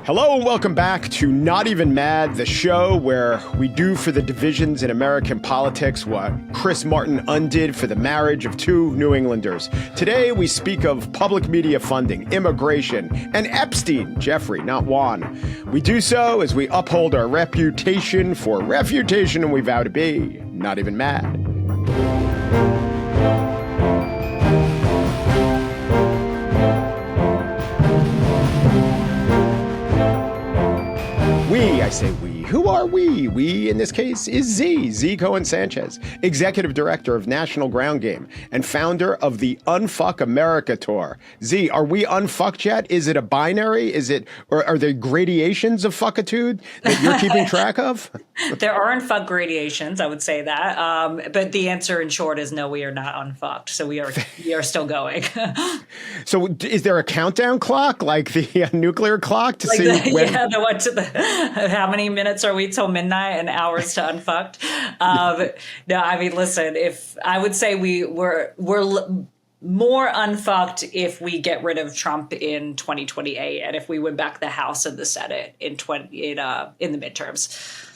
Hello and welcome back to Not Even Mad, the show where we do for the divisions in American politics what Chris Martin undid for the marriage of two New Englanders. Today we speak of public media funding, immigration, and Epstein, Jeffrey, not Juan. We do so as we uphold our reputation for refutation, and we vow to be not even mad. I say we. Who are we? We, in this case, is Z Cohen-Sanchez, executive director of National Ground Game and founder of the Unfuck America Tour. Z, are we unfucked yet? Is it a binary? Or are there gradations of fuckitude that you're keeping track of? There are unfuck gradations, I would say that. But the answer in short is no, we are not unfucked. So we are still going. So is there a countdown clock, like the nuclear clock to see when? Yeah, the one to the how many minutes are we till midnight and hours to unfucked? No, I mean, listen, I would say we're more unfucked if we get rid of Trump in 2028 and if we win back the House and the Senate in the midterms.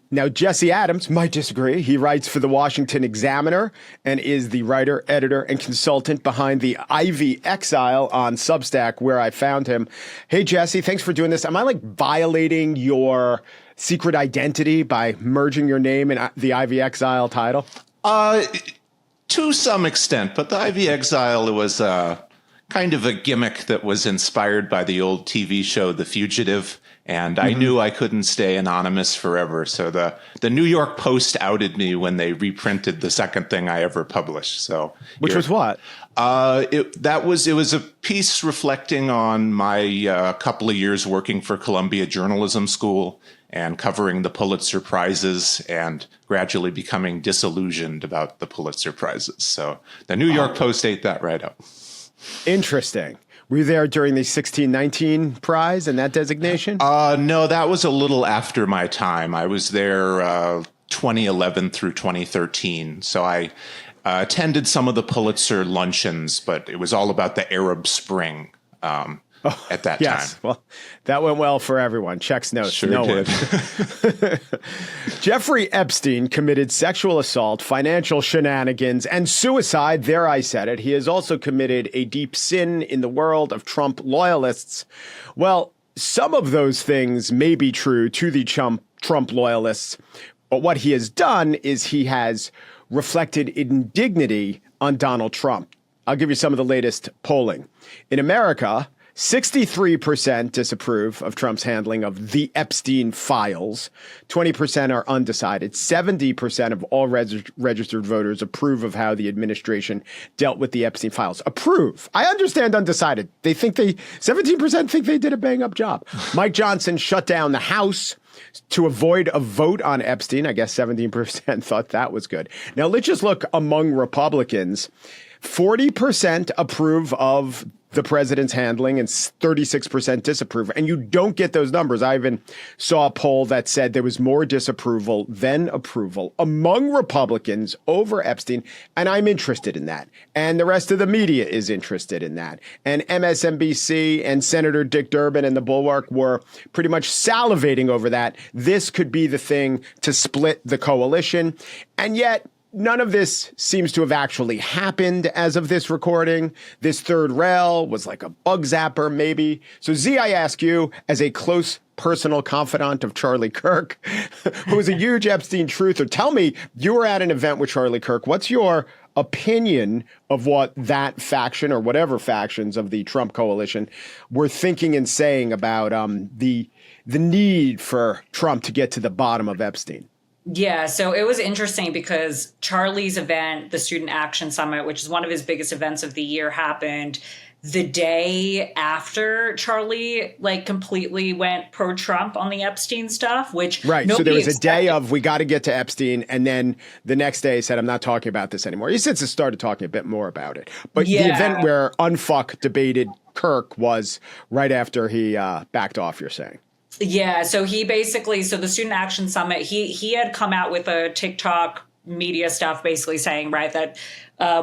Now, Jesse Adams might disagree. He writes for the Washington Examiner and is the writer, editor, and consultant behind the Ivy Exile on Substack, where I found him. Hey, Jesse, thanks for doing this. Am I violating your secret identity by merging your name in the Ivy Exile title? To some extent, but the Ivy Exile was kind of a gimmick that was inspired by the old TV show The Fugitive. And I knew I couldn't stay anonymous forever. So the New York Post outed me when they reprinted the second thing I ever published. So which was what? It was a piece reflecting on my couple of years working for Columbia Journalism School and covering the Pulitzer Prizes and gradually becoming disillusioned about the Pulitzer Prizes. So the New York Post ate that right up. Interesting. Were you there during the 1619 prize and that designation? No, that was a little after my time. I was there 2011 through 2013. So I attended some of the Pulitzer luncheons, but it was all about the Arab Spring at that yes. time. Well, that went well for everyone. Checks notes. Sure no did. Jeffrey Epstein committed sexual assault, financial shenanigans, and suicide. There, I said it. He has also committed a deep sin in the world of Trump loyalists. Well, some of those things may be true to the Trump loyalists, but what he has done is he has reflected indignity on Donald Trump. I'll give you some of the latest polling. In America, 63% disapprove of Trump's handling of the Epstein files. 20% are undecided. 70% of all registered voters approve of how the administration dealt with the Epstein files. Approve. I understand undecided. 17% think they did a bang up job. Mike Johnson shut down the House to avoid a vote on Epstein. I guess 17% thought that was good. Now let's just look among Republicans. 40% approve of the president's handling and 36% disapprove. And you don't get those numbers. I even saw a poll that said there was more disapproval than approval among Republicans over Epstein. And I'm interested in that. And the rest of the media is interested in that. And MSNBC and Senator Dick Durbin and the Bulwark were pretty much salivating over that. This could be the thing to split the coalition. And yet, none of this seems to have actually happened as of this recording. This third rail was like a bug zapper, maybe. So, Z, I ask you, as a close personal confidant of Charlie Kirk, who is a huge Epstein truther, tell me, you were at an event with Charlie Kirk. What's your opinion of what that faction or whatever factions of the Trump coalition were thinking and saying about the need for Trump to get to the bottom of Epstein? Yeah, so it was interesting because Charlie's event, the Student Action Summit, which is one of his biggest events of the year, happened the day after Charlie completely went pro-Trump on the Epstein stuff, which right. So there was a day of we got to get to Epstein, and then the next day he said, I'm not talking about this anymore. He since started talking a bit more about it. But the event where Unfuck debated Kirk was right after he backed off, you're saying. Yeah, so he basically, the Student Action Summit, he had come out with a TikTok media stuff basically saying, right, that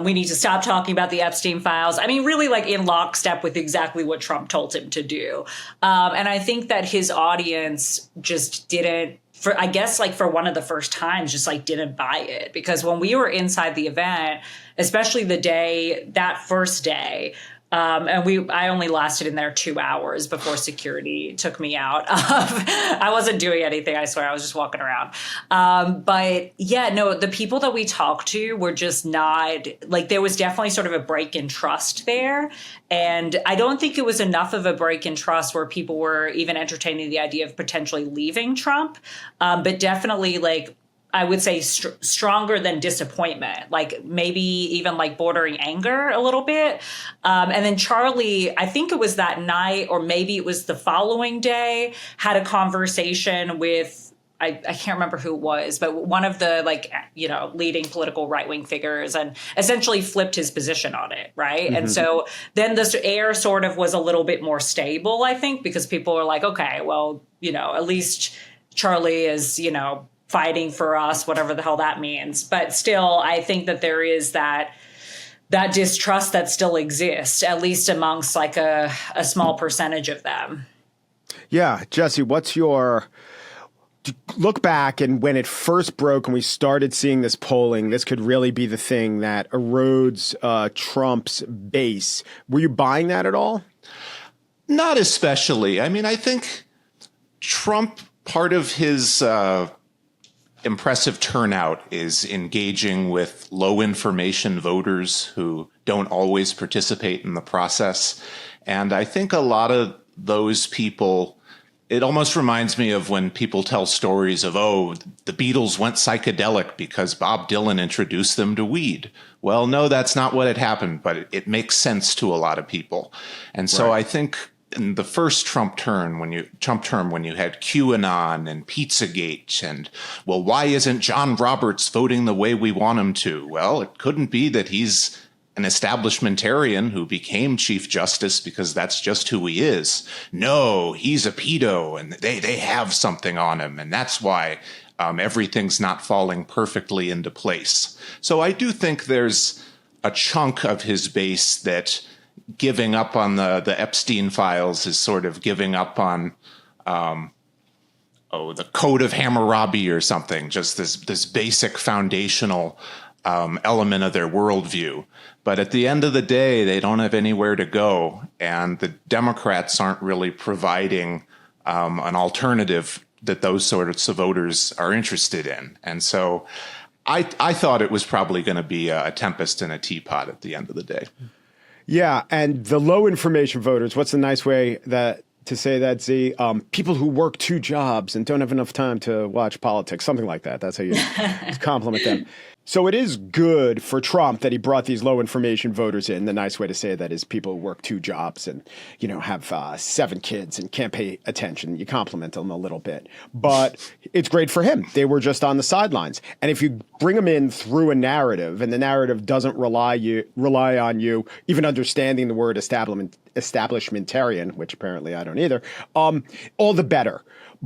we need to stop talking about the Epstein files. I mean, really like in lockstep with exactly what Trump told him to do. And I think that his audience just didn't, I guess like for one of the first times, just like didn't buy it. Because when we were inside the event, especially that first day, and I only lasted in there 2 hours before security took me out. I wasn't doing anything, I swear. I was just walking around. But yeah, no, the people that we talked to were just not, like, there was definitely sort of a break in trust there. And I don't think it was enough of a break in trust where people were even entertaining the idea of potentially leaving Trump. But definitely, like, I would say stronger than disappointment, like maybe even like bordering anger a little bit. And then Charlie, I think it was that night or maybe it was the following day, had a conversation with, I can't remember who it was, but one of the leading political right-wing figures, and essentially flipped his position on it, right? Mm-hmm. And so then the air sort of was a little bit more stable, I think, because people were like, okay, well, at least Charlie is, fighting for us, whatever the hell that means. But still, I think that there is that distrust that still exists, at least amongst like a small percentage of them. Yeah. Jesse, what's your look back, and when it first broke and we started seeing this polling, this could really be the thing that erodes Trump's base. Were you buying that at all? Not especially. I mean, I think Trump, part of his impressive turnout is engaging with low information voters who don't always participate in the process. And I think a lot of those people, it almost reminds me of when people tell stories of, the Beatles went psychedelic because Bob Dylan introduced them to weed. Well, no, that's not what had happened, but it makes sense to a lot of people. And so I think in the first Trump term, when you had QAnon and Pizzagate, and, well, why isn't John Roberts voting the way we want him to? Well, it couldn't be that he's an establishmentarian who became Chief Justice because that's just who he is. No, he's a pedo, and they have something on him, and that's why everything's not falling perfectly into place. So I do think there's a chunk of his base that giving up on the Epstein files is sort of giving up on the Code of Hammurabi or something, just this basic foundational element of their worldview. But at the end of the day, they don't have anywhere to go, and the Democrats aren't really providing an alternative that those sorts of voters are interested in. And so I thought it was probably going to be a tempest in a teapot at the end of the day. Yeah, and the low information voters, what's the nice way to say that, Z? People who work 2 jobs and don't have enough time to watch politics, something like that. That's how you compliment them. So it is good for Trump that he brought these low information voters in. The nice way to say that is people who work 2 jobs and, have 7 kids and can't pay attention. You compliment them a little bit. But it's great for him. They were just on the sidelines. And if you bring them in through a narrative, and the narrative doesn't rely on you even understanding the word establishmentarian, which apparently I don't either, all the better.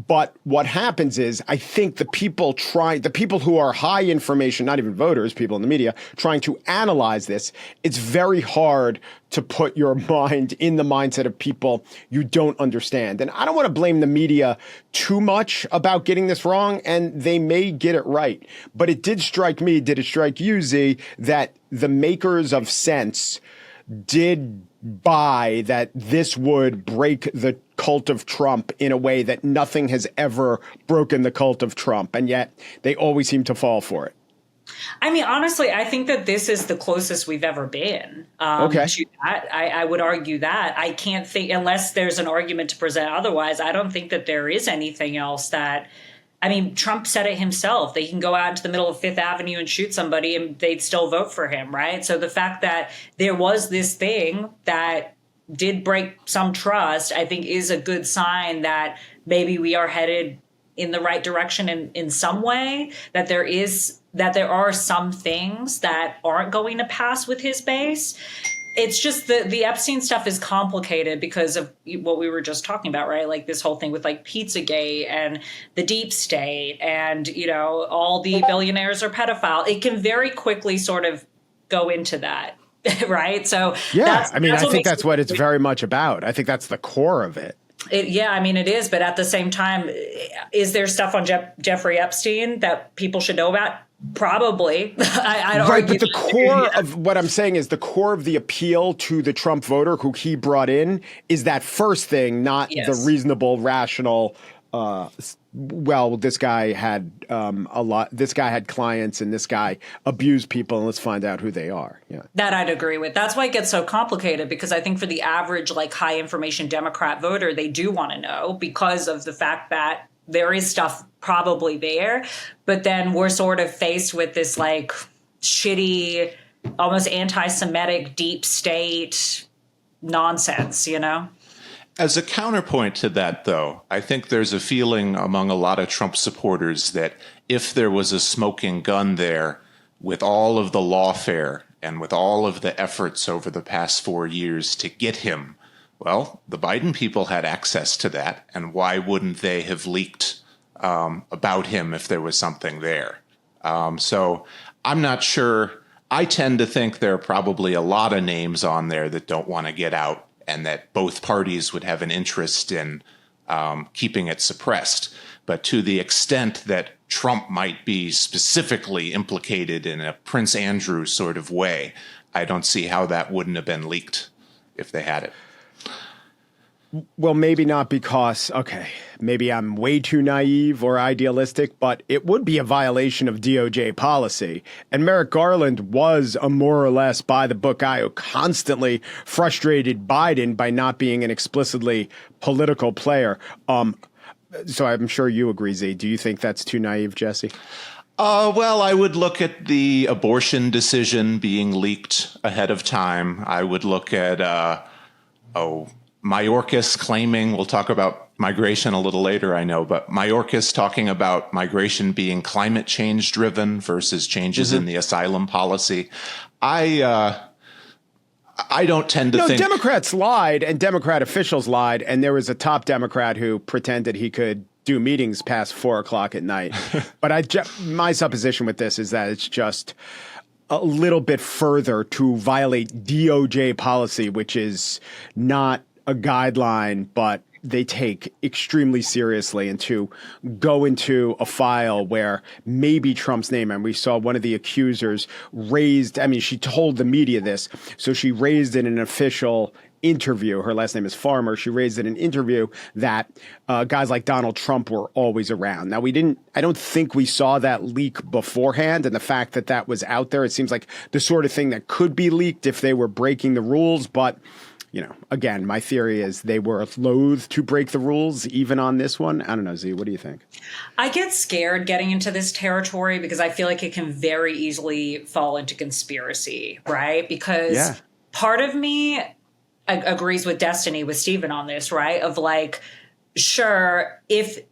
But what happens is, I think the people who are high information, not even voters, people in the media, trying to analyze this, it's very hard to put your mind in the mindset of people you don't understand. And I don't want to blame the media too much about getting this wrong, and they may get it right. But it did strike me, did it strike you, Z, that the makers of sense did buy that this would break the cult of Trump in a way that nothing has ever broken the cult of Trump, and yet they always seem to fall for it? I mean, honestly, I think that this is the closest we've ever been to that. I would argue that. I can't think, unless there's an argument to present otherwise, I don't think that there is anything else that, I mean, Trump said it himself. They can go out into the middle of Fifth Avenue and shoot somebody and they'd still vote for him, right? So the fact that there was this thing that did break some trust, I think is a good sign that maybe we are headed in the right direction in some way, that there are some things that aren't going to pass with his base. It's just the Epstein stuff is complicated because of what we were just talking about, right? Like this whole thing with like Pizzagate and the deep state and, all the billionaires are pedophile. It can very quickly sort of go into that, right? So yeah, I think that's what it's very much about. I think that's the core of it. It is. But at the same time, is there stuff on Jeffrey Epstein that people should know about? Probably. I don't right, but the core of what I'm saying is the core of the appeal to the Trump voter who he brought in is that first thing, not the reasonable, rational, this guy had this guy had clients and this guy abused people and let's find out who they are. Yeah. That I'd agree with. That's why it gets so complicated, because I think for the average like high information Democrat voter, they do want to know because of the fact that there is stuff probably there, but then we're sort of faced with this like shitty, almost anti-Semitic deep state nonsense, As a counterpoint to that, though, I think there's a feeling among a lot of Trump supporters that if there was a smoking gun there with all of the lawfare and with all of the efforts over the past 4 years to get him, well, the Biden people had access to that, and why wouldn't they have leaked about him if there was something there? So I'm not sure. I tend to think there are probably a lot of names on there that don't want to get out, and that both parties would have an interest in keeping it suppressed. But to the extent that Trump might be specifically implicated in a Prince Andrew sort of way, I don't see how that wouldn't have been leaked if they had it. Well, maybe not because, maybe I'm way too naive or idealistic, but it would be a violation of DOJ policy. And Merrick Garland was a more or less by-the-book guy who constantly frustrated Biden by not being an explicitly political player. So I'm sure you agree, Z. Do you think that's too naive, Jesse? Well, I would look at the abortion decision being leaked ahead of time. I would look at, Mayorkas claiming, we'll talk about migration a little later, I know, but Mayorkas talking about migration being climate change driven versus changes in the asylum policy. I don't tend to think Democrats lied and Democrat officials lied. And there was a top Democrat who pretended he could do meetings past 4:00 at night. But my supposition with this is that it's just a little bit further to violate DOJ policy, which is not a guideline, but they take extremely seriously, and to go into a file where maybe Trump's name, and we saw one of the accusers raised, she told the media this, so she raised in an official interview, her last name is Farmer, she raised in an interview that guys like Donald Trump were always around. Now, I don't think we saw that leak beforehand, and the fact that that was out there, it seems like the sort of thing that could be leaked if they were breaking the rules, but again, my theory is they were loath to break the rules, even on this one. I don't know, Z, what do you think? I get scared getting into this territory because I feel like it can very easily fall into conspiracy, right? Because part of me agrees with Destiny, with Stephen on this, right? Of like, sure, if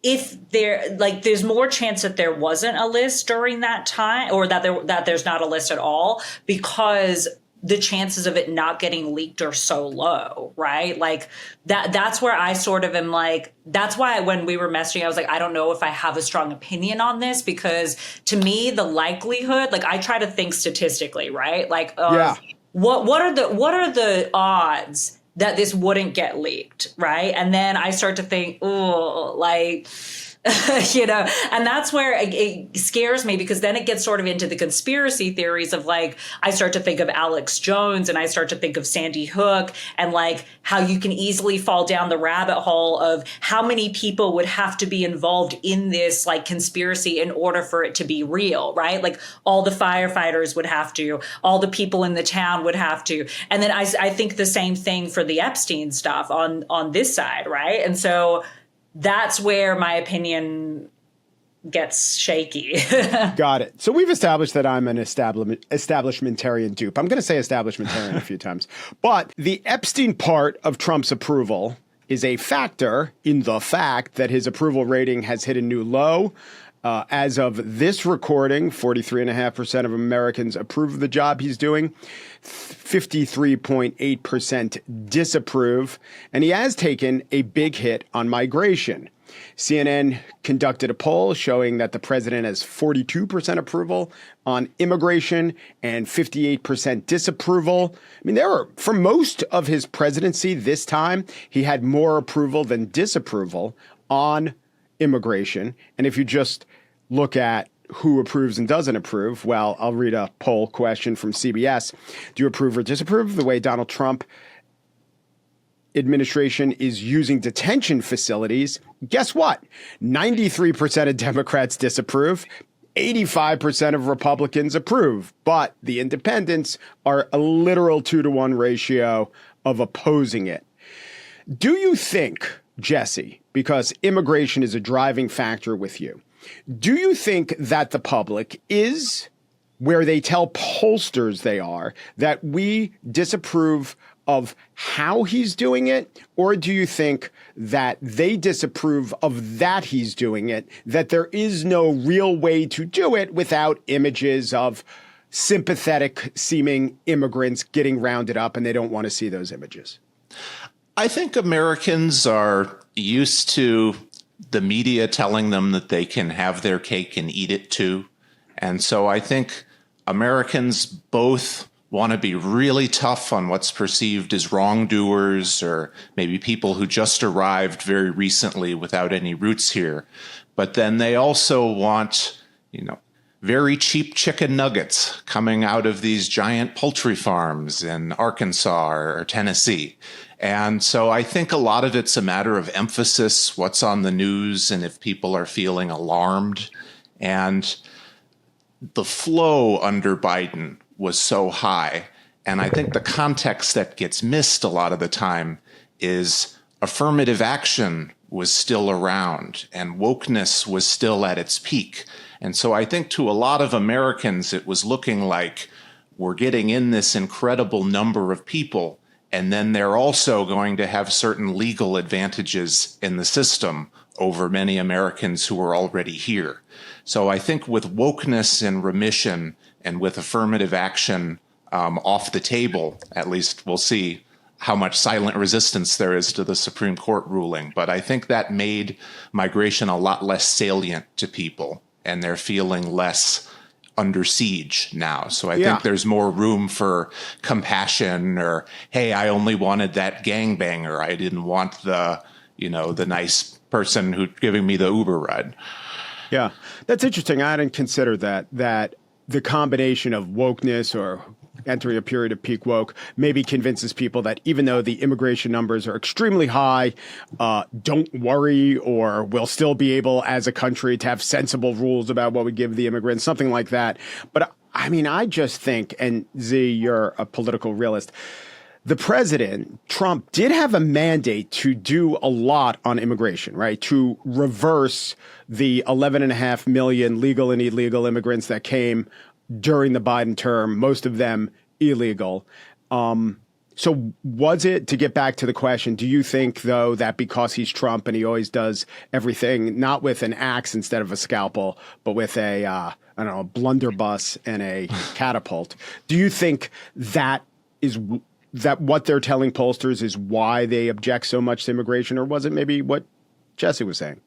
there, like, there's more chance that there wasn't a list during that time, or that there's not a list at all, because the chances of it not getting leaked are so low, right? Like that's where I sort of am like, that's why when we were messaging, I was like, I don't know if I have a strong opinion on this, because to me, the likelihood, like I try to think statistically, right? Like, what are the odds that this wouldn't get leaked, right? And then I start to think, and that's where it scares me, because then it gets sort of into the conspiracy theories of like, I start to think of Alex Jones and I start to think of Sandy Hook, and like how you can easily fall down the rabbit hole of how many people would have to be involved in this like conspiracy in order for it to be real, right? Like all the firefighters would have to, all the people in the town would have to. And then I think the same thing for the Epstein stuff on this side, right? And so that's where my opinion gets shaky. Got it. So we've established that I'm an establishmentarian dupe. I'm going to say establishmentarian a few times. But the Epstein part of Trump's approval is a factor in the fact that his approval rating has hit a new low. As of this recording, 43.5% of Americans approve of the job he's doing, 53.8% disapprove, and he has taken a big hit on migration. CNN conducted a poll showing that the president has 42% approval on immigration and 58% disapproval. I mean, for most of his presidency this time, he had more approval than disapproval on immigration. And if you just look at who approves and doesn't approve, well, I'll read a poll question from CBS. Do you approve or disapprove of the way Donald Trump administration is using detention facilities? Guess what? 93% of Democrats disapprove. 85% of Republicans approve. But the independents are a literal 2-to-1 ratio of opposing it. Do you think, Jesse, because immigration is a driving factor with you, do you think that the public is where they tell pollsters they are, that we disapprove of how he's doing it? Or do you think that they disapprove of that he's doing it, that there is no real way to do it without images of sympathetic seeming immigrants getting rounded up and they don't want to see those images? I think Americans are used to the media telling them that they can have their cake and eat it too. And so I think Americans both want to be really tough on what's perceived as wrongdoers or maybe people who just arrived very recently without any roots here. But then they also want, very cheap chicken nuggets coming out of these giant poultry farms in Arkansas or Tennessee. And so I think a lot of it's a matter of emphasis, what's on the news, and if people are feeling alarmed. And the flow under Biden was so high. And I think the context that gets missed a lot of the time is affirmative action was still around and wokeness was still at its peak. And so I think to a lot of Americans, it was looking like we're getting in this incredible number of people, and then they're also going to have certain legal advantages in the system over many Americans who are already here. So I think with wokeness in remission and with affirmative action off the table, at least we'll see how much silent resistance there is to the Supreme Court ruling. But I think that made migration a lot less salient to people, and they're feeling less under siege now. So I think there's more room for compassion, or, hey, I only wanted that gangbanger. I didn't want the nice person who's giving me the Uber ride. Yeah, that's interesting. I hadn't considered that the combination of wokeness or entering a period of peak woke maybe convinces people that even though the immigration numbers are extremely high, don't worry, or we'll still be able as a country to have sensible rules about what we give the immigrants, something like that. But I mean, I just think, and Z, you're a political realist, the president, Trump, did have a mandate to do a lot on immigration, right? To reverse the 11.5 million legal and illegal immigrants that came during the Biden term, most of them illegal. So was it, to get back to the question, do you think, though, that because he's Trump and he always does everything, not with an axe instead of a scalpel, but with a blunderbuss and a catapult, do you think that what they're telling pollsters is why they object so much to immigration? Or was it maybe what Jesse was saying?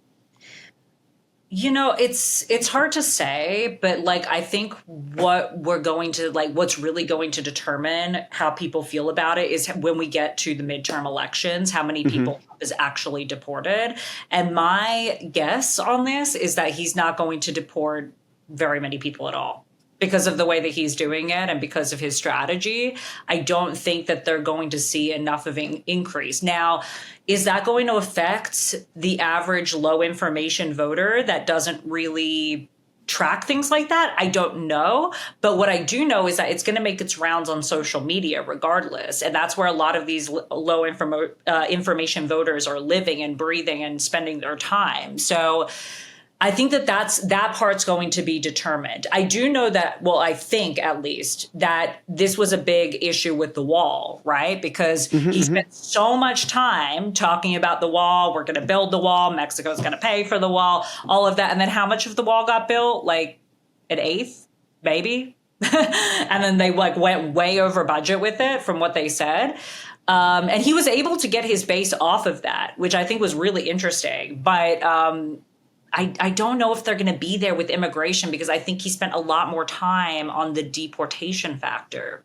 It's hard to say, but I think what's really going to determine how people feel about it is when we get to the midterm elections, how many people is actually deported. And my guess on this is that he's not going to deport very many people at all. Because of the way that he's doing it and because of his strategy, I don't think that they're going to see enough of an increase. Now, is that going to affect the average low information voter that doesn't really track things like that? I don't know. But what I do know is that it's going to make its rounds on social media regardless. And that's where a lot of these low information voters are living and breathing and spending their time. So I think that part's going to be determined. I do know that, well, I think at least that this was a big issue with the wall, right? Because he spent so much time talking about the wall. We're going to build the wall. Mexico's going to pay for the wall, all of that. And then how much of the wall got built? Like an eighth, maybe. And then they like went way over budget with it from what they said. And he was able to get his base off of that, which I think was really interesting. But I don't know if they're going to be there with immigration, because I think he spent a lot more time on the deportation factor.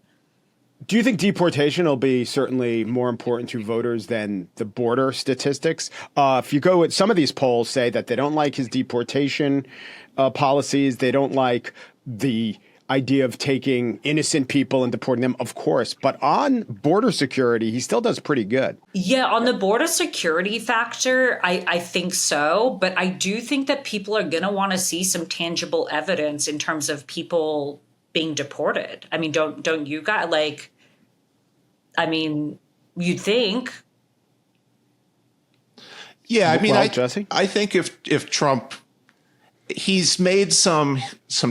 Do you think deportation will be certainly more important to voters than the border statistics? If you go with some of these polls say that they don't like his deportation policies, they don't like the idea of taking innocent people and deporting them, of course. But on border security, he still does pretty good. Yeah, on the border security factor, I think so. But I do think that people are going to want to see some tangible evidence in terms of people being deported. I mean, don't you guys like, I mean, you'd think. Yeah, I mean, Jesse? I think if Trump, he's made some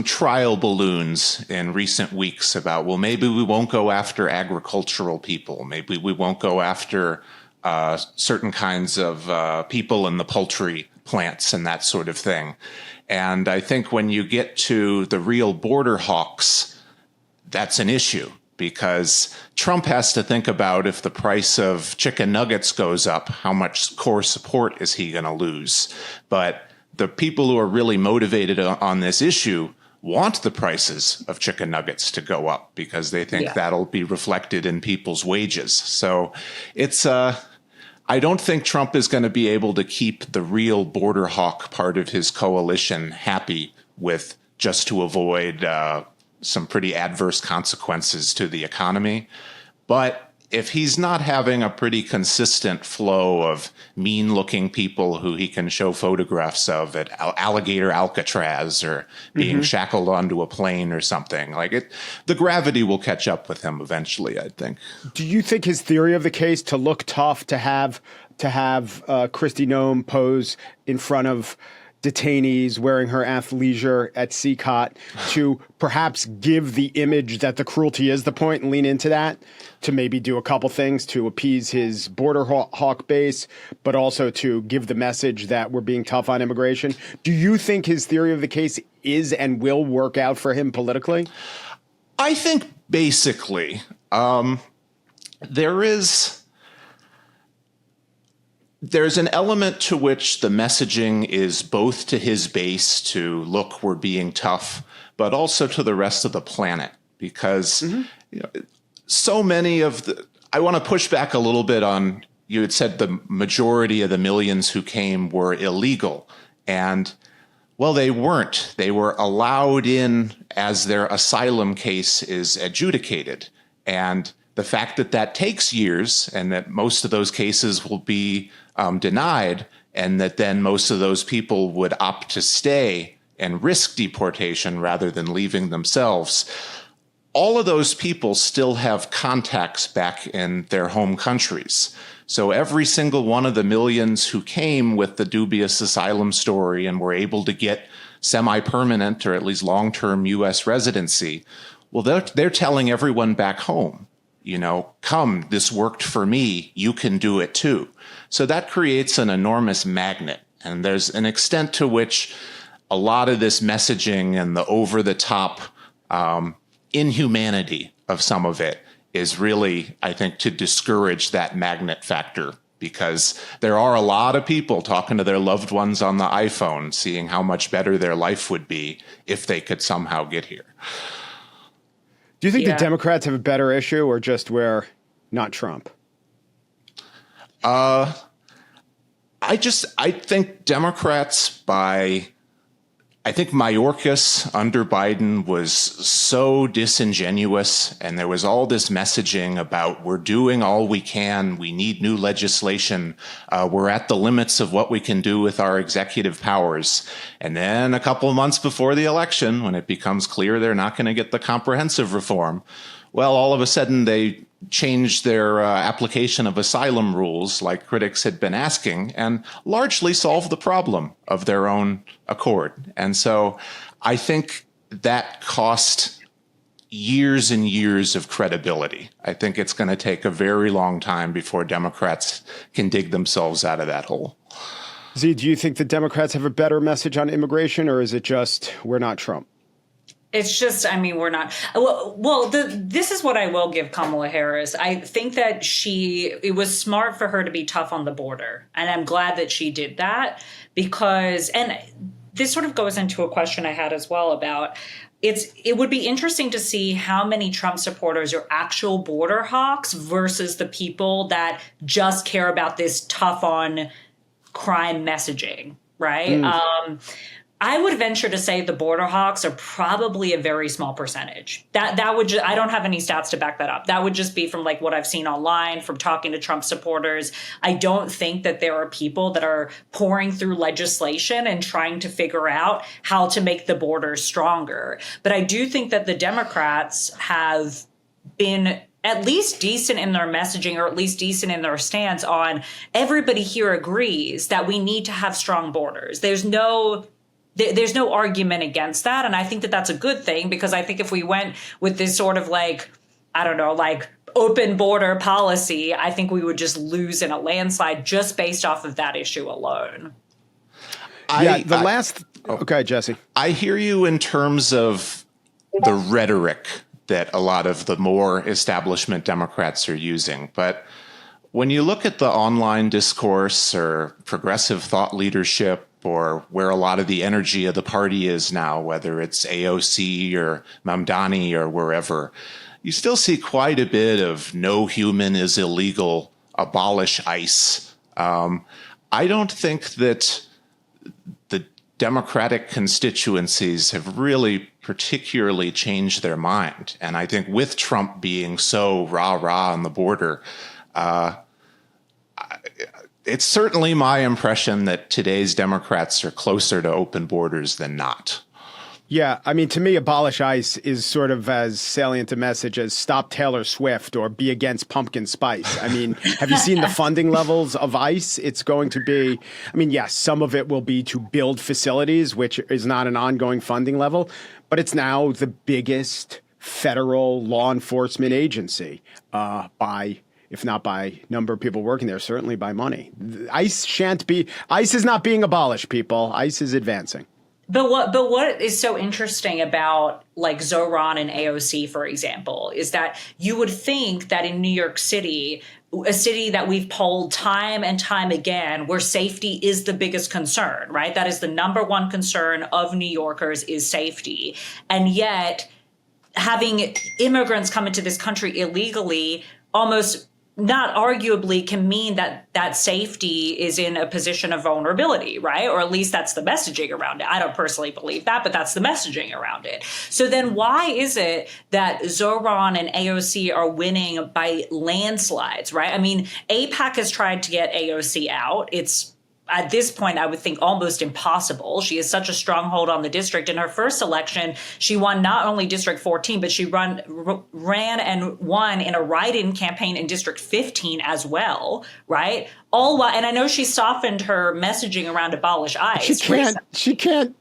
trial balloons in recent weeks about, well, maybe we won't go after agricultural people. Maybe we won't go after certain kinds of people in the poultry plants and that sort of thing. And I think when you get to the real border hawks, that's an issue, because Trump has to think about, if the price of chicken nuggets goes up, how much core support is he going to lose? But the people who are really motivated on this issue want the prices of chicken nuggets to go up, because they think that'll be reflected in people's wages. So it's I don't think Trump is going to be able to keep the real border hawk part of his coalition happy with, just to avoid some pretty adverse consequences to the economy. But if he's not having a pretty consistent flow of mean-looking people who he can show photographs of at Alligator Alcatraz, or being shackled onto a plane or something, like it, the gravity will catch up with him eventually, I think. Do you think his theory of the case, to look tough, to have Kristi Noem pose in front of detainees wearing her athleisure at CCOT, to perhaps give the image that the cruelty is the point and lean into that, to maybe do a couple things to appease his border hawk base, but also to give the message that we're being tough on immigration? Do you think his theory of the case is and will work out for him politically? I think basically there's an element to which the messaging is both to his base, to look, we're being tough, but also to the rest of the planet, because so many of the, I want to push back a little bit on, you had said the majority of the millions who came were illegal. And well, they weren't. They were allowed in as their asylum case is adjudicated. And the fact that that takes years, and that most of those cases will be denied, and that then most of those people would opt to stay and risk deportation rather than leaving themselves, all of those people still have contacts back in their home countries. So every single one of the millions who came with the dubious asylum story and were able to get semi-permanent or at least long-term U.S. residency, well, they're telling everyone back home, come, this worked for me, you can do it too. So that creates an enormous magnet. And there's an extent to which a lot of this messaging and the over-the-top inhumanity of some of it is really, I think, to discourage that magnet factor, because there are a lot of people talking to their loved ones on the iPhone, seeing how much better their life would be if they could somehow get here. Do you think the Democrats have a better issue, or just we're not Trump? I think Democrats I think Mayorkas under Biden was so disingenuous, and there was all this messaging about, we're doing all we can, we need new legislation, we're at the limits of what we can do with our executive powers. And then a couple of months before the election, when it becomes clear they're not going to get the comprehensive reform, well, all of a sudden they change their application of asylum rules like critics had been asking and largely solve the problem of their own accord. And so I think that cost years and years of credibility. I think it's going to take a very long time before Democrats can dig themselves out of that hole. Z, do you think the Democrats have a better message on immigration, or is it just we're not Trump? It's just, I mean, we're not. This is what I will give Kamala Harris. I think that it was smart for her to be tough on the border. And I'm glad that she did that because, and this sort of goes into a question I had as well about, it would be interesting to see how many Trump supporters are actual border hawks versus the people that just care about this tough on crime messaging, right? I would venture to say the border hawks are probably a very small percentage. That would I don't have any stats to back that up. That would just be from like what I've seen online, from talking to Trump supporters. I don't think that there are people that are pouring through legislation and trying to figure out how to make the border stronger. But I do think that the Democrats have been at least decent in their messaging, or at least decent in their stance on everybody here agrees that we need to have strong borders. There's no argument against that. And I think that that's a good thing, because I think if we went with this sort of like, I don't know, like open border policy, I think we would just lose in a landslide just based off of that issue alone. Okay, Jesse. I hear you in terms of the rhetoric that a lot of the more establishment Democrats are using. But when you look at the online discourse or progressive thought leadership, or where a lot of the energy of the party is now, whether it's AOC or Mamdani or wherever, you still see quite a bit of no human is illegal, abolish ICE. I don't think that the Democratic constituencies have really particularly changed their mind. And I think with Trump being so rah-rah on the border, it's certainly my impression that today's Democrats are closer to open borders than not. Yeah, I mean, to me, abolish ICE is sort of as salient a message as stop Taylor Swift or be against pumpkin spice. I mean, have you seen the funding levels of ICE? It's going to be, I mean, yes, some of it will be to build facilities, which is not an ongoing funding level, but it's now the biggest federal law enforcement agency if not by number of people working there, certainly by money. ICE is not being abolished, people. ICE is advancing. But what is so interesting about like Zoran and AOC, for example, is that you would think that in New York City, a city that we've polled time and time again, where safety is the biggest concern, right? That is the number one concern of New Yorkers, is safety. And yet having immigrants come into this country illegally almost not arguably can mean that that safety is in a position of vulnerability, right? Or at least that's the messaging around it. I don't personally believe that, but that's the messaging around it. So then why is it that Zoran and AOC are winning by landslides, right? I mean, AIPAC has tried to get AOC out. It's at this point, I would think almost impossible. She has such a stronghold on the district. In her first election, she won not only District 14, but she ran and won in a write-in campaign in District 15 as well, right? All while, and I know she softened her messaging around abolish ICE. She can't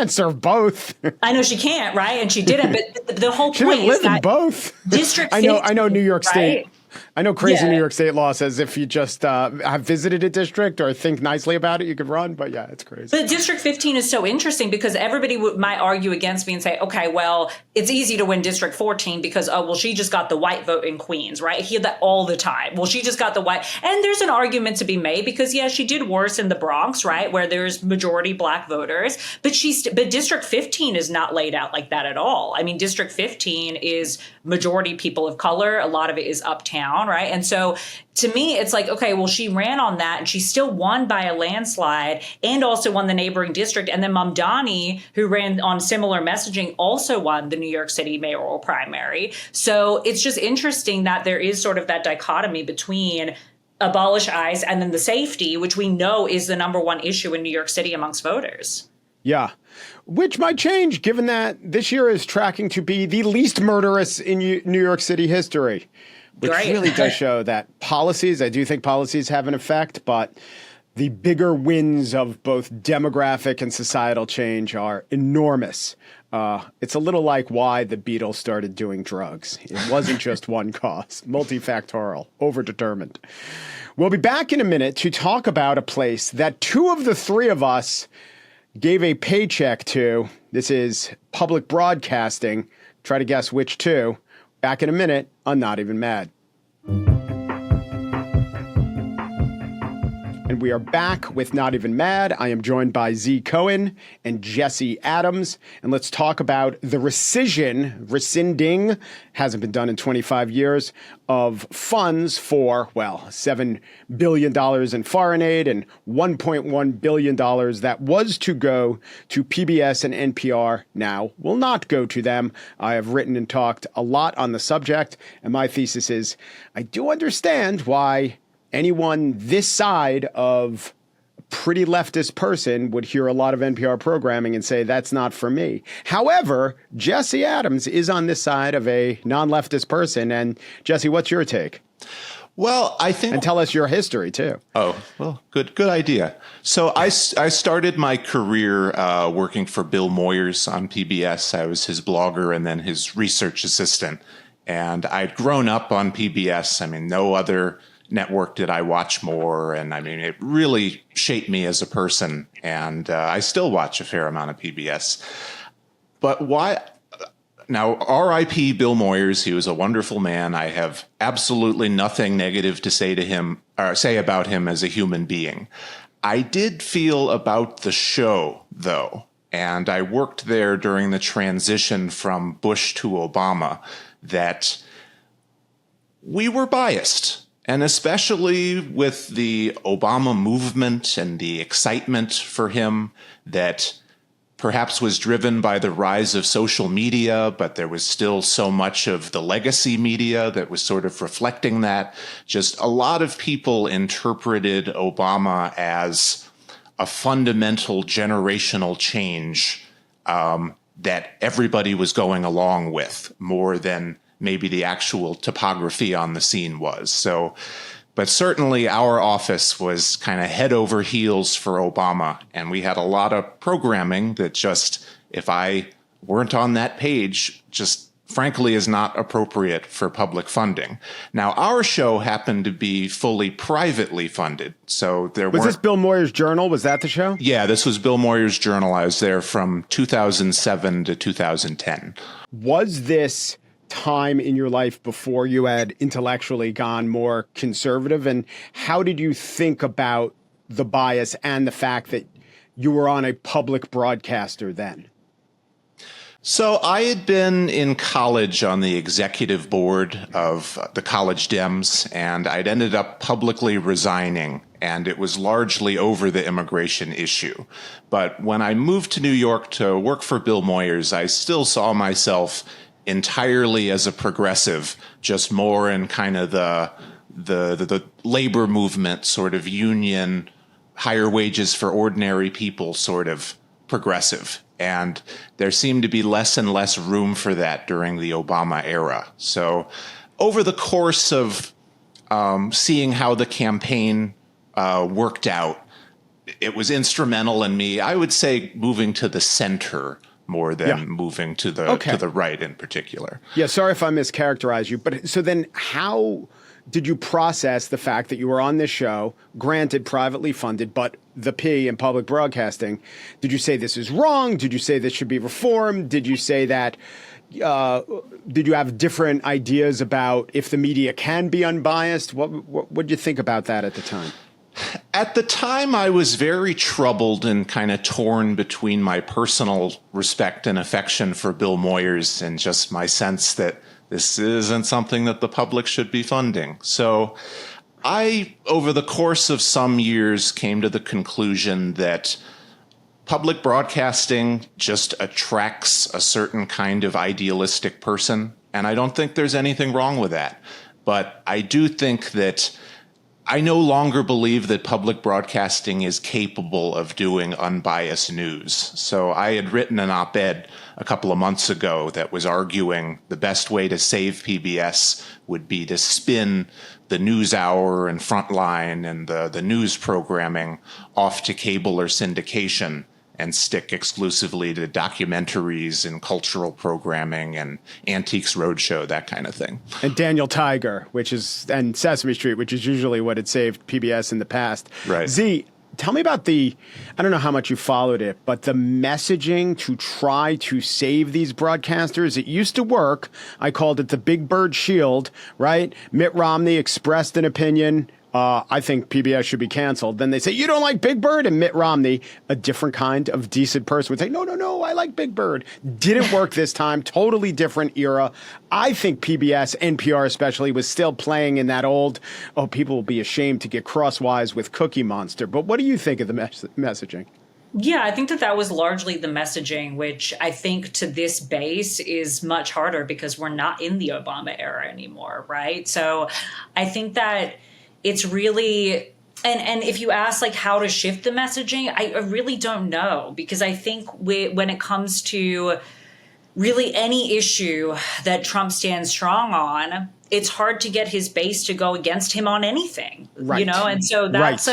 serve both. I know she can't, right? And she didn't. But the whole point is that both. District 15, I know New York State. Right? I know crazy New York State law says if you just have visited a district or think nicely about it, you could run. But yeah, it's crazy. But District 15 is so interesting because everybody might argue against me and say, okay, well, it's easy to win District 14 because, oh, well, she just got the white vote in Queens, right? I hear that all the time. Well, she just got the white. And there's an argument to be made because, yeah, she did worse in the Bronx, right, where there's majority black voters. But District 15 is not laid out like that at all. I mean, District 15 is majority people of color. A lot of it is uptown, right? And so to me, it's like, okay, well, she ran on that and she still won by a landslide and also won the neighboring district. And then Mamdani, who ran on similar messaging, also won the New York City mayoral primary. So it's just interesting that there is sort of that dichotomy between abolish ICE and then the safety, which we know is the number one issue in New York City amongst voters. Yeah. Which might change given that this year is tracking to be the least murderous in New York City history, which really does show that I do think policies have an effect, but the bigger wins of both demographic and societal change are enormous. It's a little like why the Beatles started doing drugs. It wasn't just one cause, multifactorial, overdetermined. We'll be back in a minute to talk about a place that two of the three of us gave a paycheck to. This is public broadcasting. Try to guess which two. Back in a minute on Not Even Mad. And we are back with Not Even Mad. I am joined by Z Cohen and Jesse Adams. And let's talk about the rescinding, hasn't been done in 25 years, of funds for, well, $7 billion in foreign aid and $1.1 billion that was to go to PBS and NPR now will not go to them. I have written and talked a lot on the subject, and my thesis is I do understand why anyone this side of a pretty leftist person would hear a lot of NPR programming and say, that's not for me. However, Jesse Adams is on this side of a non-leftist person. And Jesse, what's your take? Well, I think... And tell us your history, too. Oh, well, good idea. So I started my career working for Bill Moyers on PBS. I was his blogger and then his research assistant. And I'd grown up on PBS. I mean, no other network did I watch more. And I mean, it really shaped me as a person. And I still watch a fair amount of PBS. But why? Now, R.I.P. Bill Moyers. He was a wonderful man. I have absolutely nothing negative to say to him or say about him as a human being. I did feel about the show, though, and I worked there during the transition from Bush to Obama, that we were biased. And especially with the Obama movement and the excitement for him that perhaps was driven by the rise of social media, but there was still so much of the legacy media that was sort of reflecting that. Just a lot of people interpreted Obama as a fundamental generational change that everybody was going along with more than maybe the actual topography on the scene was. So, but certainly our office was kind of head over heels for Obama. And we had a lot of programming that just, if I weren't on that page, just frankly is not appropriate for public funding. Now, our show happened to be fully privately funded. So there was this Bill Moyers' Journal? Was that the show? Yeah, this was Bill Moyers' Journal. I was there from 2007 to 2010. Was this time in your life before you had intellectually gone more conservative? And how did you think about the bias and the fact that you were on a public broadcaster then? So I had been in college on the executive board of the College Dems, and I'd ended up publicly resigning, and it was largely over the immigration issue. But when I moved to New York to work for Bill Moyers, I still saw myself entirely as a progressive, just more in kind of the labor movement, sort of union, higher wages for ordinary people sort of progressive. And there seemed to be less and less room for that during the Obama era. So over the course of seeing how the campaign worked out, it was instrumental in me, I would say, moving to the center more than moving to the right in particular. Yeah, sorry if I mischaracterized you, but so then how did you process the fact that you were on this show, granted privately funded, but the P in public broadcasting? Did you say this is wrong? Did you say this should be reformed? Did you say that, did you have different ideas about if the media can be unbiased? What did you think about that at the time? At the time, I was very troubled and kind of torn between my personal respect and affection for Bill Moyers and just my sense that this isn't something that the public should be funding. So I, over the course of some years, came to the conclusion that public broadcasting just attracts a certain kind of idealistic person. And I don't think there's anything wrong with that. But I do think that I no longer believe that public broadcasting is capable of doing unbiased news. So I had written an op-ed a couple of months ago that was arguing the best way to save PBS would be to spin the NewsHour and Frontline and the news programming off to cable or syndication and stick exclusively to documentaries and cultural programming and Antiques Roadshow, that kind of thing. And Daniel Tiger, and Sesame Street, which is usually what had saved PBS in the past. Right. Z, tell me about I don't know how much you followed it, but the messaging to try to save these broadcasters. It used to work. I called it the Big Bird Shield, right? Mitt Romney expressed an opinion. I think PBS should be canceled. Then they say, you don't like Big Bird? And Mitt Romney, a different kind of decent person, would say, no, I like Big Bird. Didn't work this time. Totally different era. I think PBS, NPR especially, was still playing in that old, people will be ashamed to get crosswise with Cookie Monster. But what do you think of the messaging? Yeah, I think that was largely the messaging, which I think to this base is much harder because we're not in the Obama era anymore, right? So I think that it's really, and if you ask like how to shift the messaging, I really don't know, because I think when it comes to really any issue that Trump stands strong on, it's hard to get his base to go against him on anything, right. And so that's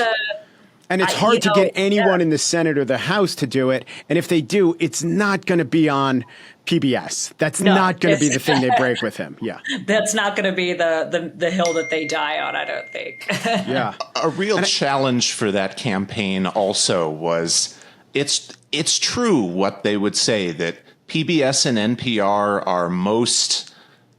and it's hard to get anyone in the Senate or the House to do it. And if they do, it's not going to be on PBS. That's not going to be the thing they break with him. Yeah. That's not going to be the hill that they die on, I don't think. Yeah. A real challenge for that campaign also was it's true what they would say, that PBS and NPR are most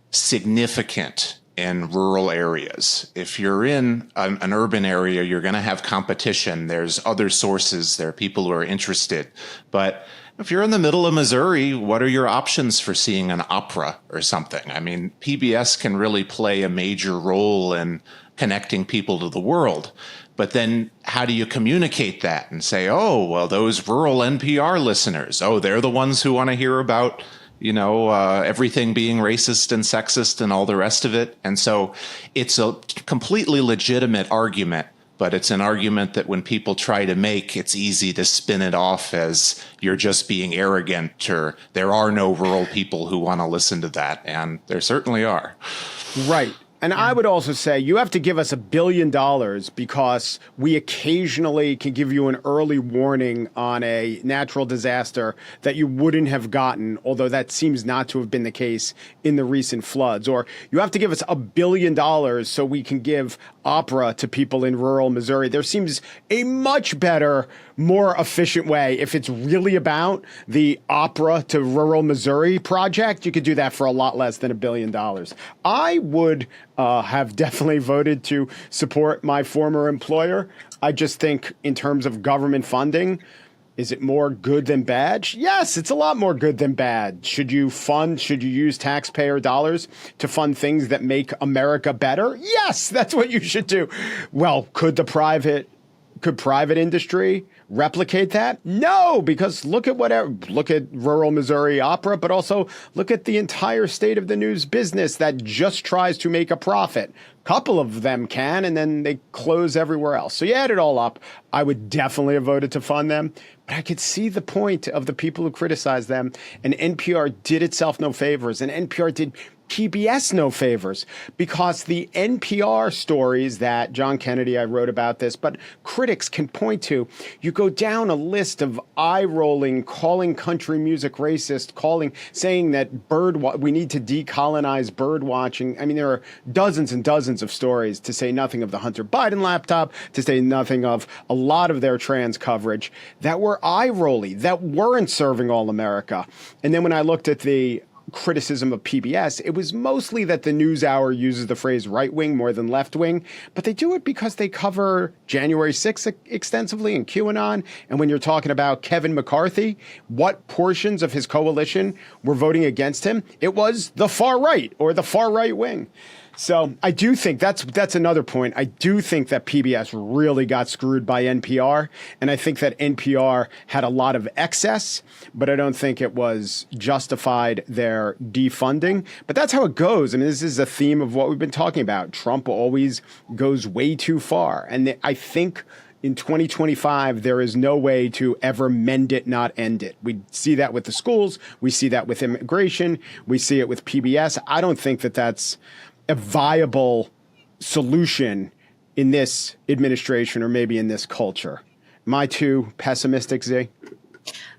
significant in rural areas. If you're in an urban area, you're going to have competition. There's other sources. There are people who are interested. But if you're in the middle of Missouri, what are your options for seeing an opera or something? I mean, PBS can really play a major role in connecting people to the world. But then how do you communicate that and say, oh, well, those rural NPR listeners, they're the ones who want to hear about everything being racist and sexist and all the rest of it. And so it's a completely legitimate argument, but it's an argument that when people try to make, it's easy to spin it off as you're just being arrogant, or there are no rural people who want to listen to that. And there certainly are. Right. And I would also say you have to give us $1 billion because we occasionally can give you an early warning on a natural disaster that you wouldn't have gotten, although that seems not to have been the case in the recent floods. Or you have to give us $1 billion so we can give opera to people in rural Missouri. There seems a much better, more efficient way. If it's really about the opera to rural Missouri project, you could do that for a lot less than $1 billion. I would have definitely voted to support my former employer. I just think in terms of government funding, is it more good than bad? Yes, it's a lot more good than bad. Should you use taxpayer dollars to fund things that make America better? Yes, that's what you should do. Well, could private industry replicate that? No, because look at rural Missouri opera, but also look at the entire state of the news business that just tries to make a profit. Couple of them can, and then they close everywhere else. So you add it all up, I would definitely have voted to fund them. But I could see the point of the people who criticize them. And NPR did itself no favors, and NPR did PBS no favors, because the NPR stories that John Kennedy, I wrote about this, but critics can point to, you go down a list of eye-rolling, calling country music racist, saying that we need to decolonize bird watching. I mean, there are dozens and dozens of stories, to say nothing of the Hunter Biden laptop, to say nothing of a lot of their trans coverage, that were eye-rolly, that weren't serving all America. And then when I looked at the criticism of PBS, it was mostly that the NewsHour uses the phrase right wing more than left wing, but they do it because they cover January 6th extensively and QAnon. And when you're talking about Kevin McCarthy, what portions of his coalition were voting against him? It was the far right or the far right wing. So I do think that's another point. I do think that PBS really got screwed by NPR, and I think that NPR had a lot of excess, but I don't think it was justified their defunding. But that's how it goes. I mean, this is a theme of what we've been talking about. Trump always goes way too far, and I think in 2025, there is no way to ever mend it, not end it. We see that with the schools. We see that with immigration. We see it with PBS. I don't think that that's a viable solution in this administration or maybe in this culture. Am I too pessimistic, Z?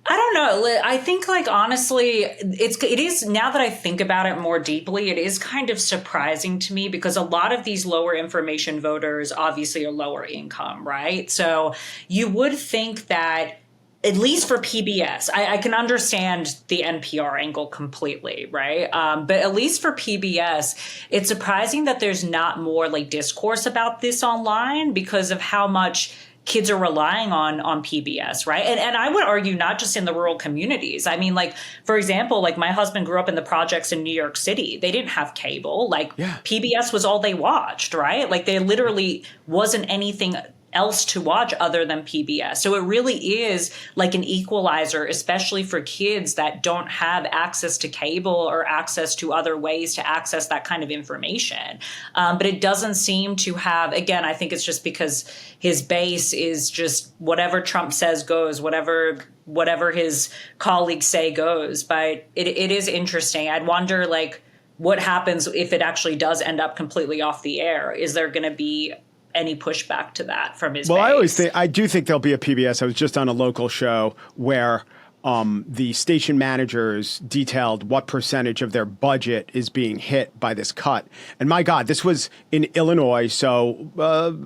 I don't know. I think, like, honestly, it is, now that I think about it more deeply, it is kind of surprising to me because a lot of these lower information voters obviously are lower income, right? So you would think that, at least for PBS, I can understand the NPR angle completely, right? But at least for PBS, it's surprising that there's not more like discourse about this online because of how much kids are relying on PBS, right? And I would argue not just in the rural communities. I mean, like, for example, like my husband grew up in the projects in New York City. They didn't have cable. Like PBS was all they watched, right? Like there literally wasn't anything else to watch other than PBS. So it really is like an equalizer, especially for kids that don't have access to cable or access to other ways to access that kind of information. But it doesn't seem to have, again, I think it's just because his base is just whatever Trump says goes, whatever his colleagues say goes. But it is interesting. I'd wonder, like, what happens if it actually does end up completely off the air? Is there going to be any pushback to that from his base? I do think there'll be a PBS. I was just on a local show where the station managers detailed what percentage of their budget is being hit by this cut. And my God, this was in Illinois, so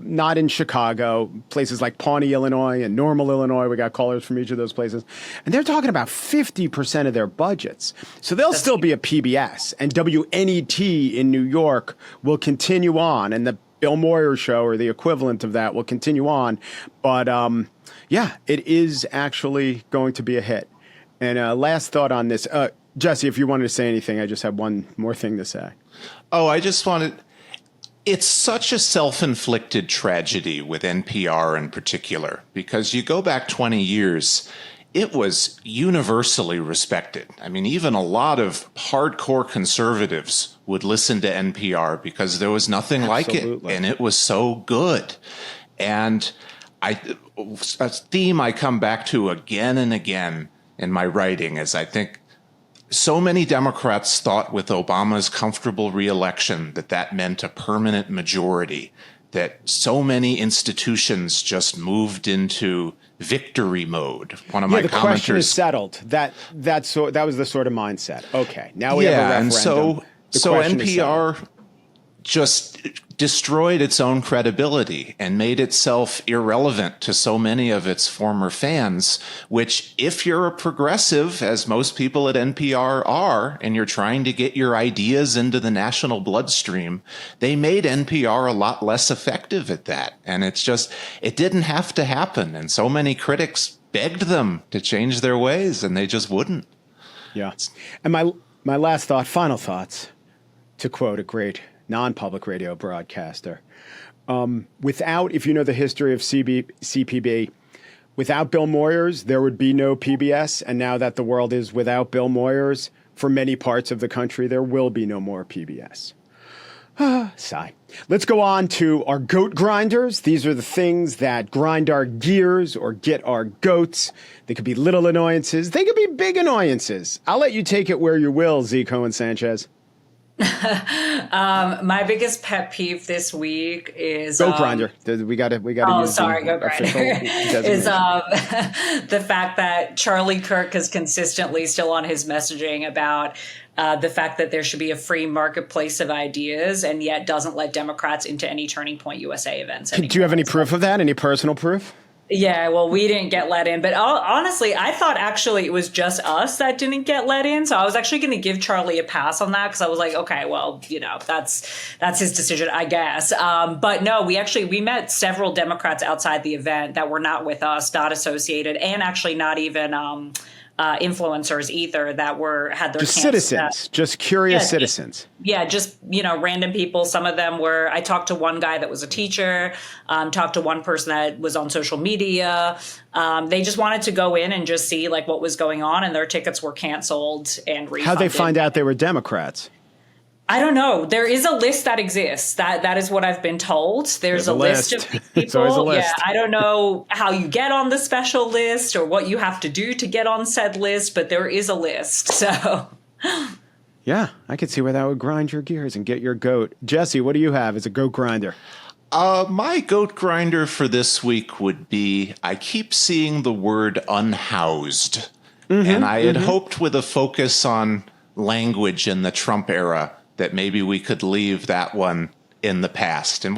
not in Chicago, places like Pawnee, Illinois and Normal, Illinois. We got callers from each of those places. And they're talking about 50% of their budgets. So there'll still be a PBS, and WNET in New York will continue on, and the Bill Moyer show or the equivalent of that will continue on. But it is actually going to be a hit. And last thought on this, Jesse, if you wanted to say anything, I just have one more thing to say. Oh, I just wanted, it's such a self-inflicted tragedy with NPR in particular, because you go back 20 years, it was universally respected. I mean, even a lot of hardcore conservatives would listen to NPR because there was nothing like it, and it was so good. And a theme I come back to again and again in my writing is I think so many Democrats thought with Obama's comfortable reelection that meant a permanent majority, that so many institutions just moved into victory mode. One of my the commenters, question is settled. That was the sort of mindset. Okay, now we have a referendum. And so NPR just destroyed its own credibility and made itself irrelevant to so many of its former fans, which, if you're a progressive, as most people at NPR are, and you're trying to get your ideas into the national bloodstream, they made NPR a lot less effective at that. And it didn't have to happen. And so many critics begged them to change their ways, and they just wouldn't. Yeah. And my last thought, final thoughts, to quote a great non-public radio broadcaster. If you know the history of CPB, without Bill Moyers, there would be no PBS. And now that the world is without Bill Moyers, for many parts of the country, there will be no more PBS. Sigh. Let's go on to our goat grinders. These are the things that grind our gears or get our goats. They could be little annoyances. They could be big annoyances. I'll let you take it where you will, Z. Cohen-Sanchez. My biggest pet peeve this week is goat grinder. We got to. Oh, sorry, goat grinder is the fact that Charlie Kirk is consistently still on his messaging about the fact that there should be a free marketplace of ideas, and yet doesn't let Democrats into any Turning Point USA events anymore. Do you have any proof of that? Any personal proof? Yeah, well, we didn't get let in. But honestly, I thought actually it was just us that didn't get let in. So I was actually going to give Charlie a pass on that because I was like, okay, well, that's his decision, I guess. But no, we met several Democrats outside the event that were not with us, not associated, and actually not even influencers either that had their just camps, citizens, just curious citizens. Just, random people. Some of them I talked to one guy that was a teacher, talked to one person that was on social media. They just wanted to go in and just see like what was going on, and their tickets were canceled and refunded. How'd they find out they were Democrats? I don't know. There is a list that exists. That is what I've been told. There's a list of these people. There's always a list. Yeah, I don't know how you get on the special list or what you have to do to get on said list, but there is a list. So, yeah, I could see where that would grind your gears and get your goat. Jesse, what do you have as a goat grinder? My goat grinder for this week would be, I keep seeing the word unhoused. And I had hoped with a focus on language in the Trump era that maybe we could leave that one in the past. And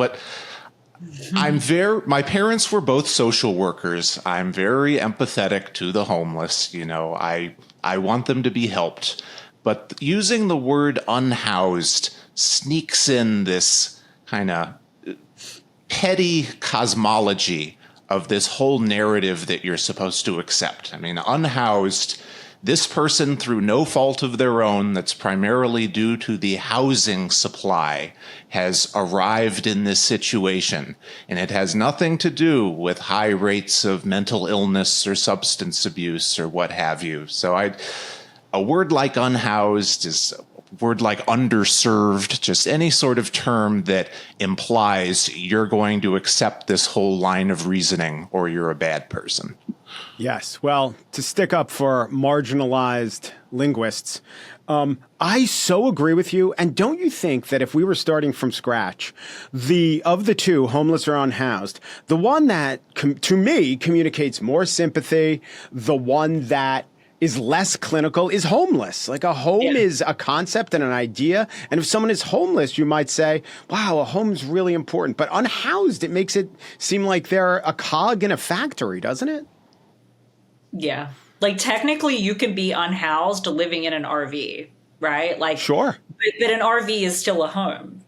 my parents were both social workers. I'm very empathetic to the homeless. I want them to be helped. But using the word unhoused sneaks in this kind of petty cosmology of this whole narrative that you're supposed to accept. I mean, unhoused, this person, through no fault of their own, that's primarily due to the housing supply, has arrived in this situation. And it has nothing to do with high rates of mental illness or substance abuse or what have you. So a word like unhoused is a word like underserved, just any sort of term that implies you're going to accept this whole line of reasoning or you're a bad person. Yes. Well, to stick up for marginalized linguists, I so agree with you. And don't you think that if we were starting from scratch, of the two, homeless or unhoused, the one that to me communicates more sympathy, the one that is less clinical is homeless. Like a home is a concept and an idea. And if someone is homeless, you might say, wow, a home's really important. But unhoused, it makes it seem like they're a cog in a factory, doesn't it? Yeah. Like technically you can be unhoused living in an RV, right? Like sure. But an RV is still a home.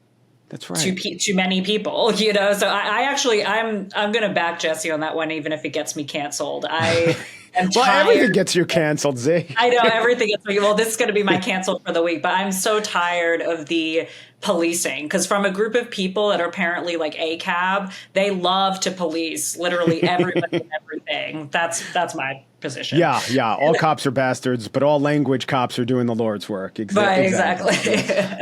That's right. To many people, So I'm going to back Jesse on that one, even if it gets me canceled. I am tired. Everything gets you canceled, Z. I know everything gets me. Well, this is going to be my canceled for the week, but I'm so tired of the policing, because from a group of people that are apparently like ACAB, they love to police literally everybody and everything. That's my position. Yeah. All cops are bastards, but all language cops are doing the Lord's work. Exactly.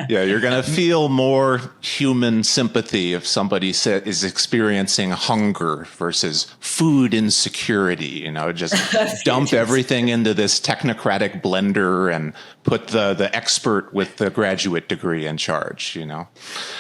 Yeah, you're going to feel more human sympathy if somebody is experiencing hunger versus food insecurity. Just dump everything into this technocratic blender and put the expert with the graduate degree in charge.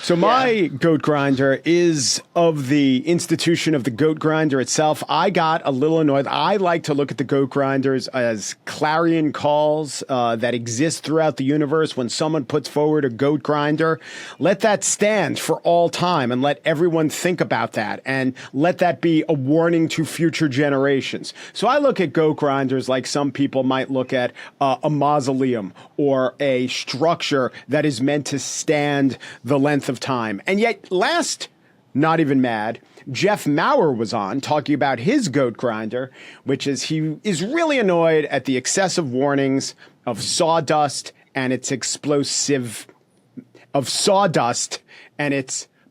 So my goat grinder is of the institution of the goat grinder itself. I got a little annoyed. I like to look at the goat grinders as clarion calls that exist throughout the universe. When someone puts forward a goat grinder, let that stand for all time and let everyone think about that and let that be a warning to future generations. So I look at goat grinders like some people might look at a mausoleum or a structure that is meant to stand the length of time. And yet not even mad, Jeff Maurer was on talking about his goat grinder, which is he is really annoyed at the excessive warnings of sawdust and its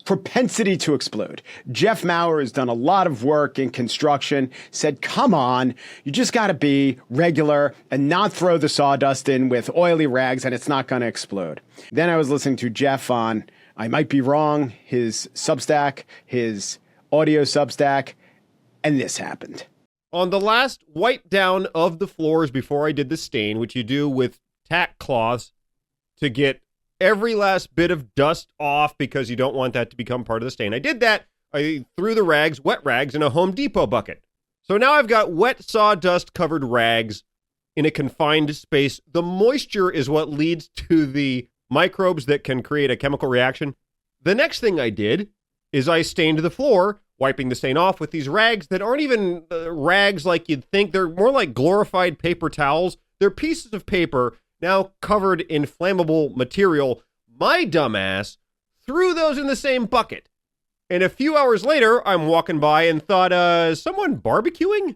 propensity to explode. Jeff Maurer has done a lot of work in construction, said, come on, you just got to be regular and not throw the sawdust in with oily rags and it's not going to explode. Then I was listening to Jeff on, I might be wrong, his Substack, his audio Substack, and this happened. On the last wipe down of the floors before I did the stain, which you do with tack cloths to get every last bit of dust off because you don't want that to become part of the stain. I did that. I threw the wet rags, in a Home Depot bucket. So now I've got wet sawdust covered rags in a confined space. The moisture is what leads to the microbes that can create a chemical reaction. The next thing I did is I stained the floor, wiping the stain off with these rags that aren't even rags like you'd think. They're more like glorified paper towels. They're pieces of paper now covered in flammable material. My dumbass threw those in the same bucket. And a few hours later, I'm walking by and thought, is someone barbecuing?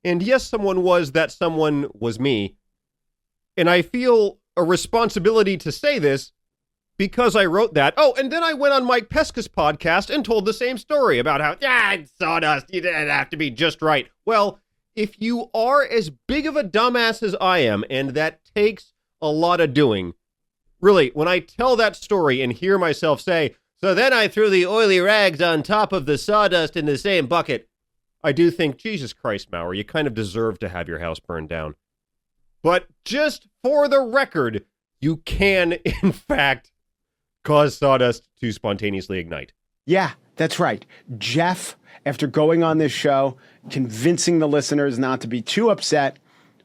And yes, someone was me. And I feel a responsibility to say this because I wrote that. Oh, and then I went on Mike Pesca's podcast and told the same story about how, it's sawdust, you didn't have to be just right. Well, if you are as big of a dumbass as I am, and that takes a lot of doing, really, when I tell that story and hear myself say, so then I threw the oily rags on top of the sawdust in the same bucket, I do think, Jesus Christ, Maurer, you kind of deserve to have your house burned down. But just for the record, you can, in fact, cause sawdust to spontaneously ignite. Yeah, that's right. Jeff, after going on this show, convincing the listeners not to be too upset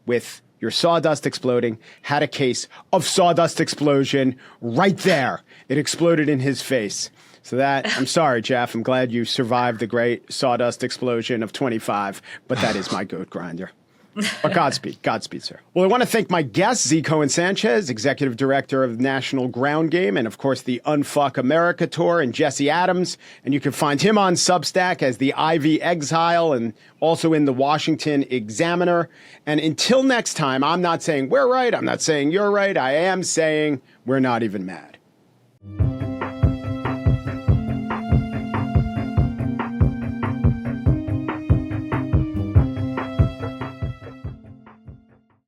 with your sawdust exploding, had a case of sawdust explosion right there. It exploded in his face. So I'm sorry, Jeff. I'm glad you survived the great sawdust explosion of 25, but that is my goat grinder. But Godspeed, sir. Well, I want to thank my guest, Z. Cohen-Sanchez, Executive Director of National Ground Game, and of course the Unfuck America Tour, and Jesse Adams. And you can find him on Substack as the Ivy Exile and also in the Washington Examiner. And until next time, I'm not saying we're right. I'm not saying you're right. I am saying we're not even mad.